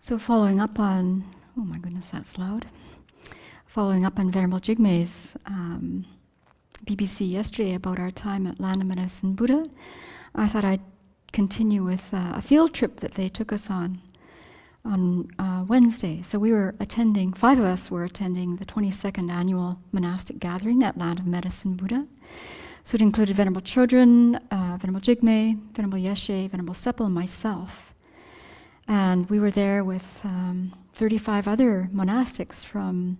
So following up on, oh my goodness, that's loud. Following up on Venerable Jigme's BBC yesterday about our time at Land of Medicine Buddha, I thought I'd continue with a field trip that they took us on Wednesday. So we were attending, 5 of us were attending the 22nd annual monastic gathering at Land of Medicine Buddha. So it included Venerable Children, Venerable Jigme, Venerable Yeshe, Venerable Sepul, and myself. And we were there with 35 other monastics from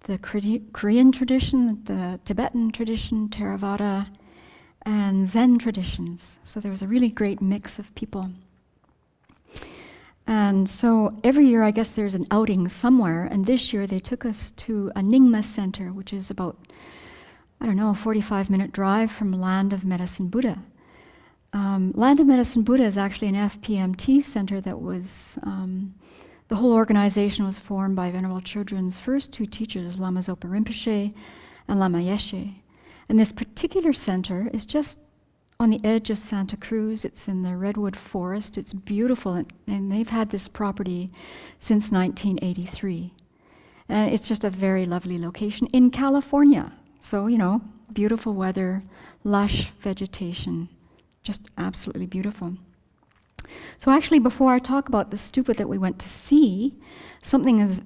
the Korean tradition, the Tibetan tradition, Theravada, and Zen traditions. So there was a really great mix of people. And so every year, I guess there's an outing somewhere, and this year they took us to a Nyingma center, which is about, a 45-minute drive from Land of Medicine Buddha. Land of Medicine Buddha is actually an FPMT center that was, the whole organization was formed by Venerable Children's first 2 teachers, Lama Zopa Rinpoche and Lama Yeshe. And this particular center is just on the edge of Santa Cruz. It's in the Redwood Forest. It's beautiful, and they've had this property since 1983. And it's just a very lovely location in California. So, beautiful weather, lush vegetation, just absolutely beautiful. So actually, before I talk about the stupa that we went to see, something is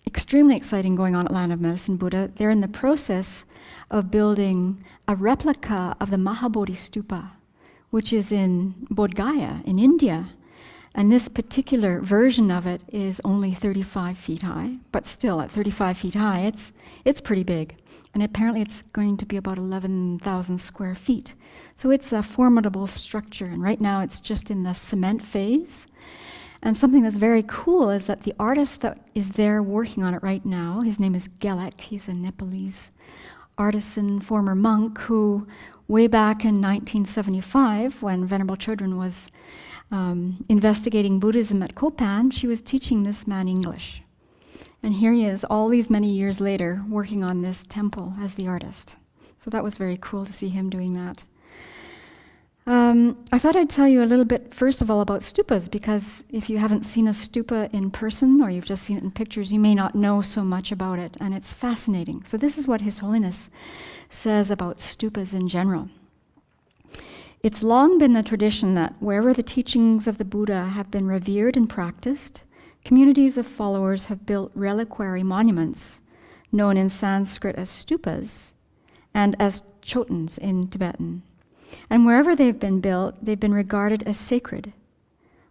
extremely exciting going on at Land of Medicine Buddha. They're in the process of building a replica of the Mahabodhi stupa, which is in Bodh Gaya in India. And this particular version of it is only 35 feet high, but still at 35 feet high, it's pretty big. And apparently it's going to be about 11,000 square feet. So it's a formidable structure, and right now it's just in the cement phase. And something that's very cool is that the artist that is there working on it right now, his name is Gelek, he's a Nepalese artisan, former monk, who way back in 1975, when Venerable Children was investigating Buddhism at Kopan, she was teaching this man English. And here he is, all these many years later, working on this temple as the artist. So that was very cool to see him doing that. I thought I'd tell you a little bit, first of all, about stupas, because if you haven't seen a stupa in person, or you've just seen it in pictures, you may not know so much about it, and it's fascinating. So this is what His Holiness says about stupas in general. It's long been the tradition that wherever the teachings of the Buddha have been revered and practiced, communities of followers have built reliquary monuments, known in Sanskrit as stupas, and as chotans in Tibetan. And wherever they've been built, they've been regarded as sacred,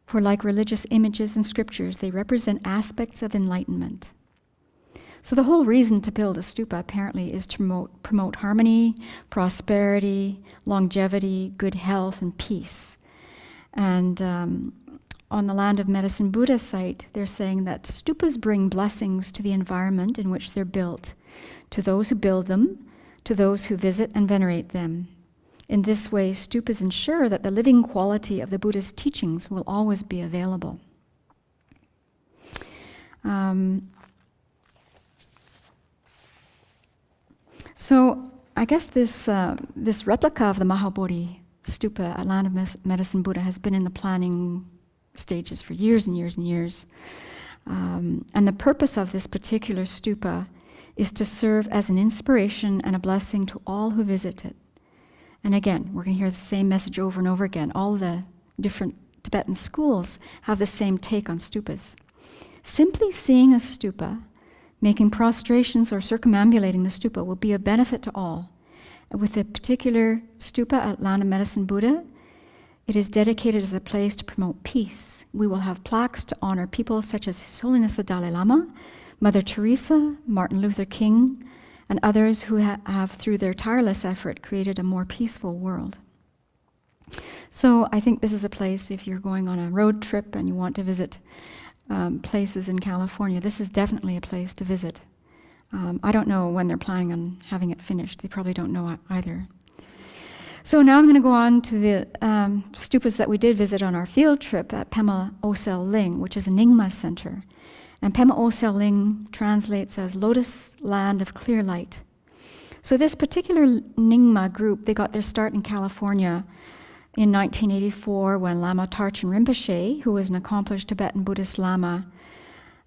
for like religious images and scriptures, they represent aspects of enlightenment. So the whole reason to build a stupa, apparently, is to promote harmony, prosperity, longevity, good health, and peace. And on the Land of Medicine Buddha site, they're saying that stupas bring blessings to the environment in which they're built, to those who build them, to those who visit and venerate them. In this way, stupas ensure that the living quality of the Buddha's teachings will always be available. So I guess this replica of the Mahabodhi stupa at Land of Medicine Buddha has been in the planning stages for years and years and years. And the purpose of this particular stupa is to serve as an inspiration and a blessing to all who visit it. And again, we're going to hear the same message over and over again. All the different Tibetan schools have the same take on stupas. Simply seeing a stupa, making prostrations or circumambulating the stupa will be a benefit to all. With the particular stupa at Land of Medicine Buddha, it is dedicated as a place to promote peace. We will have plaques to honor people such as His Holiness the Dalai Lama, Mother Teresa, Martin Luther King, and others who have, through their tireless effort, created a more peaceful world. So I think this is a place, if you're going on a road trip and you want to visit places in California, this is definitely a place to visit. I don't know when they're planning on having it finished. They probably don't know either. So now I'm going to go on to the stupas that we did visit on our field trip at Pema Osel Ling, which is a Nyingma center. And Pema Osel Ling translates as Lotus Land of Clear Light. So this particular Nyingma group, they got their start in California in 1984 when Lama Tarchen Rinpoche, who was an accomplished Tibetan Buddhist Lama,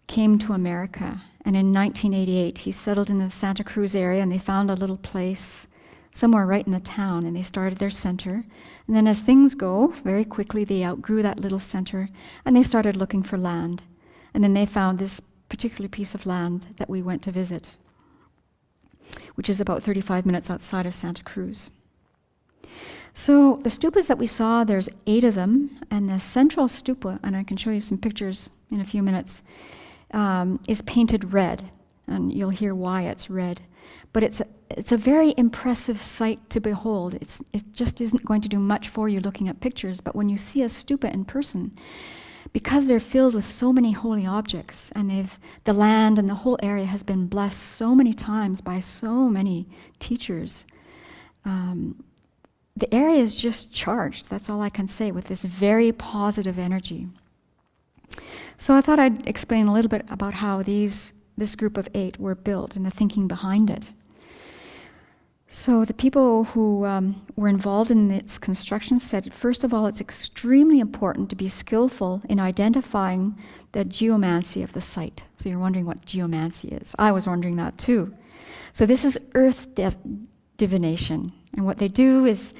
came to America. And in 1988, he settled in the Santa Cruz area, and they found a little place somewhere right in the town, and they started their center. And then as things go, very quickly they outgrew that little center, and they started looking for land. And then they found this particular piece of land that we went to visit, which is about 35 minutes outside of Santa Cruz. So the stupas that we saw, there's 8 of them, and the central stupa, and I can show you some pictures in a few minutes, is painted red, and you'll hear why it's red. But it's a very impressive sight to behold. It just isn't going to do much for you looking at pictures, but when you see a stupa in person, because they're filled with so many holy objects, and the land and the whole area has been blessed so many times by so many teachers, the area is just charged, that's all I can say, with this very positive energy. So I thought I'd explain a little bit about how this group of 8 were built and the thinking behind it. So the people who were involved in its construction said, first of all, it's extremely important to be skillful in identifying the geomancy of the site. So you're wondering what geomancy is. I was wondering that too. So this is earth divination. And what they do is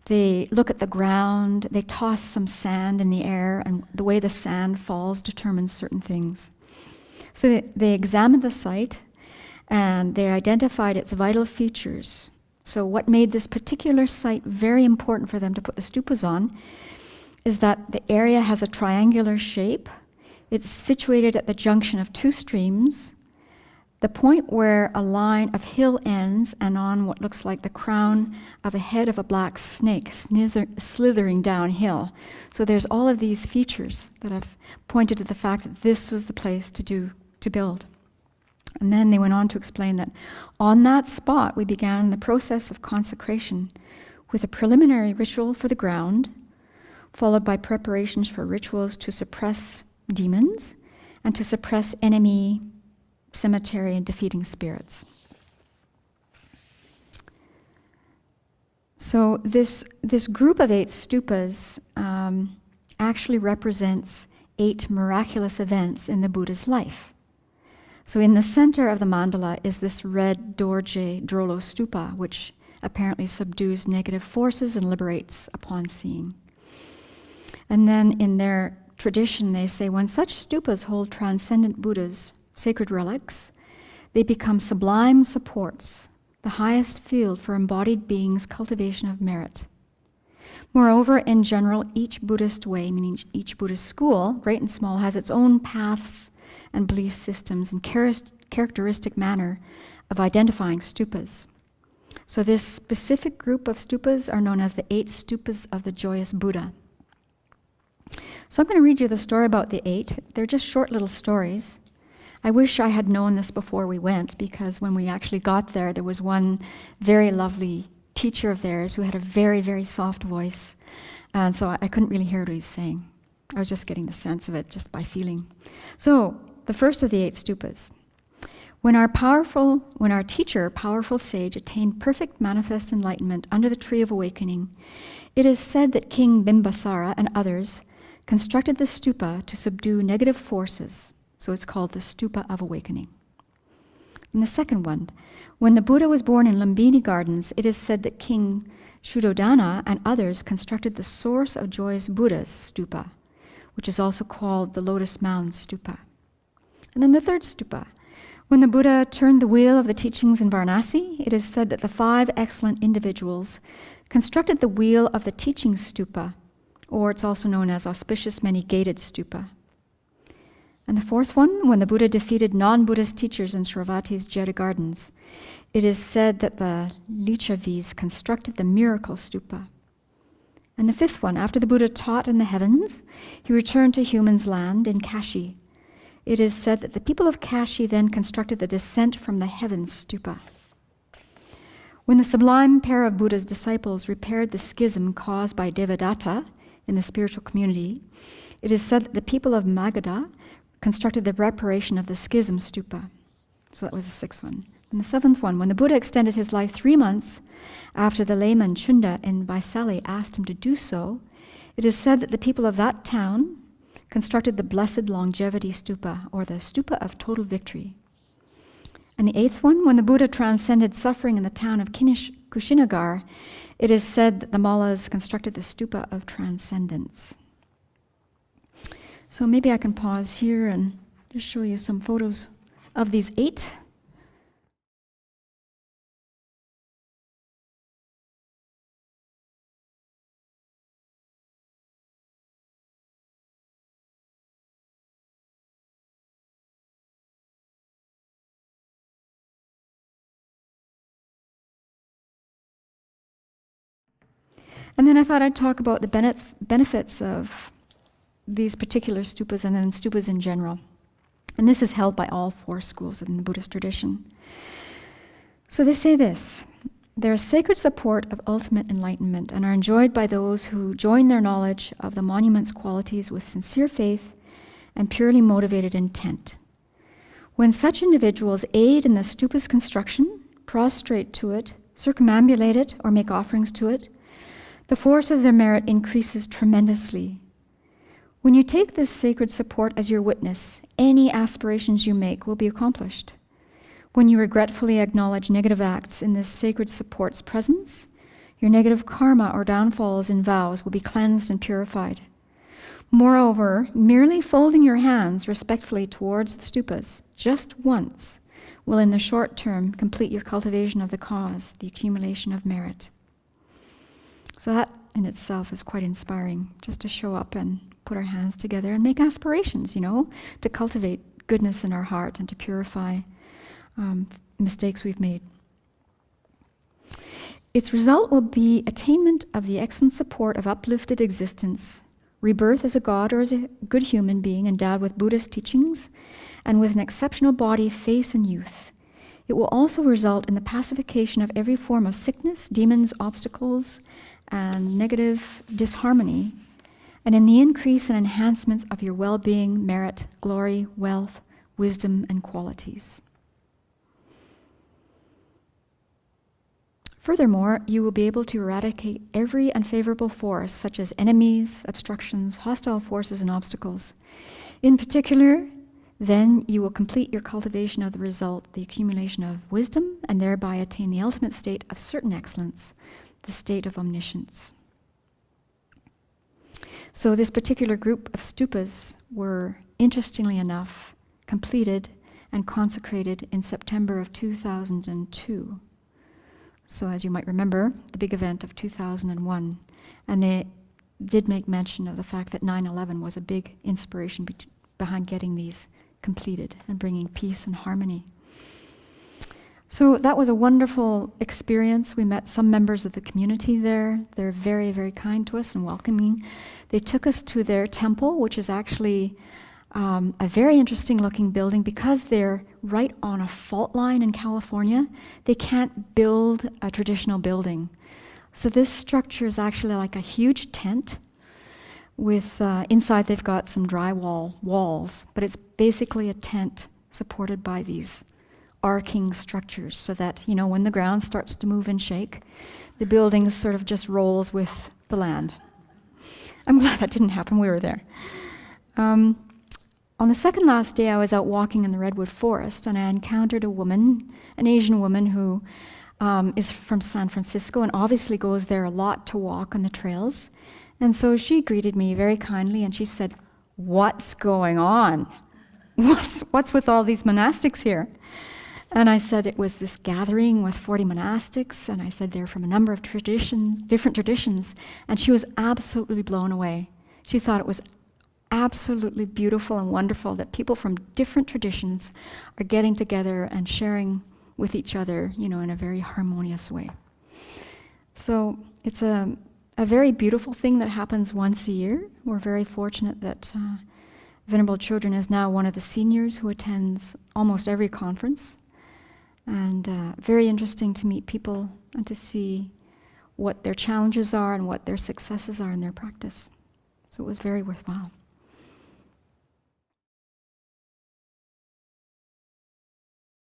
they look at the ground, they toss some sand in the air, and the way the sand falls determines certain things. So they examined the site, and they identified its vital features. So what made this particular site very important for them to put the stupas on is that the area has a triangular shape. It's situated at the junction of 2 streams, the point where a line of hill ends, and on what looks like the crown of a head of a black snake slithering downhill. So there's all of these features that have pointed to the fact that this was the place to build. And then they went on to explain that on that spot we began the process of consecration with a preliminary ritual for the ground, followed by preparations for rituals to suppress demons and to suppress enemy, cemetery, and defeating spirits. So this group of 8 stupas actually represents 8 miraculous events in the Buddha's life. So in the center of the mandala is this red Dorje Drolo stupa, which apparently subdues negative forces and liberates upon seeing. And then in their tradition, they say when such stupas hold transcendent Buddhas, sacred relics, they become sublime supports, the highest field for embodied beings' cultivation of merit. Moreover, in general, each Buddhist way, meaning each Buddhist school, great and small, has its own paths and belief systems and characteristic manner of identifying stupas. So this specific group of stupas are known as the 8 stupas of the Joyous Buddha. So I'm going to read you the story about the 8. They're just short little stories. I wish I had known this before we went, because when we actually got there was one very lovely teacher of theirs who had a very, very soft voice, and so I couldn't really hear what he was saying. I was just getting the sense of it just by feeling. So, the first of the 8 stupas. When our teacher, powerful sage, attained perfect manifest enlightenment under the tree of awakening, it is said that King Bimbasara and others constructed the stupa to subdue negative forces. So it's called the stupa of awakening. And the second one, when the Buddha was born in Lumbini Gardens, it is said that King Shuddhodana and others constructed the Source of Joyous Buddha's stupa, which is also called the Lotus Mound stupa. And then the third stupa. When the Buddha turned the wheel of the teachings in Varanasi, it is said that the 5 excellent individuals constructed the wheel of the teaching stupa, or it's also known as auspicious many-gated stupa. And the fourth one, when the Buddha defeated non-Buddhist teachers in Sravati's Jeta Gardens, it is said that the Lichavis constructed the miracle stupa. And the fifth one, after the Buddha taught in the heavens, he returned to humans' land in Kashi. It is said that the people of Kashi then constructed the descent from the heavens stupa. When the sublime pair of Buddha's disciples repaired the schism caused by Devadatta in the spiritual community, it is said that the people of Magadha constructed the reparation of the schism stupa. So that was the 6th one. And the seventh one, when the Buddha extended his life 3 months after the layman Chunda in Vaisali asked him to do so, it is said that the people of that town constructed the Blessed Longevity Stupa, or the Stupa of Total Victory. And the eighth one, when the Buddha transcended suffering in the town of Kushinagar, it is said that the Mallas constructed the Stupa of Transcendence. So maybe I can pause here and just show you some photos of these 8. And then I thought I'd talk about the benefits of these particular stupas and then stupas in general. And this is held by all 4 schools in the Buddhist tradition. So they say this: they're a sacred support of ultimate enlightenment and are enjoyed by those who join their knowledge of the monument's qualities with sincere faith and purely motivated intent. When such individuals aid in the stupa's construction, prostrate to it, circumambulate it, or make offerings to it, the force of their merit increases tremendously. When you take this sacred support as your witness, any aspirations you make will be accomplished. When you regretfully acknowledge negative acts in this sacred support's presence, your negative karma or downfalls in vows will be cleansed and purified. Moreover, merely folding your hands respectfully towards the stupas just once will in the short term complete your cultivation of the cause, the accumulation of merit. So that in itself is quite inspiring, just to show up and put our hands together and make aspirations, to cultivate goodness in our heart and to purify mistakes we've made. Its result will be attainment of the excellent support of uplifted existence, rebirth as a god or as a good human being endowed with Buddhist teachings and with an exceptional body, face, and youth. It will also result in the pacification of every form of sickness, demons, obstacles, and negative disharmony, and in the increase and enhancement of your well-being, merit, glory, wealth, wisdom, and qualities. Furthermore, you will be able to eradicate every unfavorable force, such as enemies, obstructions, hostile forces, and obstacles. In particular, then you will complete your cultivation of the result, the accumulation of wisdom, and thereby attain the ultimate state of certain excellence, the state of omniscience. So this particular group of stupas were, interestingly enough, completed and consecrated in September of 2002. So as you might remember, the big event of 2001. And they did make mention of the fact that 9/11 was a big inspiration behind getting these completed and bringing peace and harmony. So that was a wonderful experience. We met some members of the community there. They're very, very kind to us and welcoming. They took us to their temple, which is actually a very interesting looking building. Because they're right on a fault line in California, they can't build a traditional building. So this structure is actually like a huge tent with, inside they've got some drywall walls, but it's basically a tent supported by these arcing structures so that, when the ground starts to move and shake, the building sort of just rolls with the land. I'm glad that didn't happen. We were there. On the second last day, I was out walking in the redwood forest, and I encountered a woman, an Asian woman who is from San Francisco and obviously goes there a lot to walk on the trails. And so she greeted me very kindly, and she said, "What's going on? What's with all these monastics here?" And I said it was this gathering with 40 monastics, and I said they're from a number of traditions, different traditions, and she was absolutely blown away. She thought it was absolutely beautiful and wonderful that people from different traditions are getting together and sharing with each other, in a very harmonious way. So it's a very beautiful thing that happens once a year. We're very fortunate that Venerable Children is now one of the seniors who attends almost every conference. And very interesting to meet people and to see what their challenges are and what their successes are in their practice. So it was very worthwhile.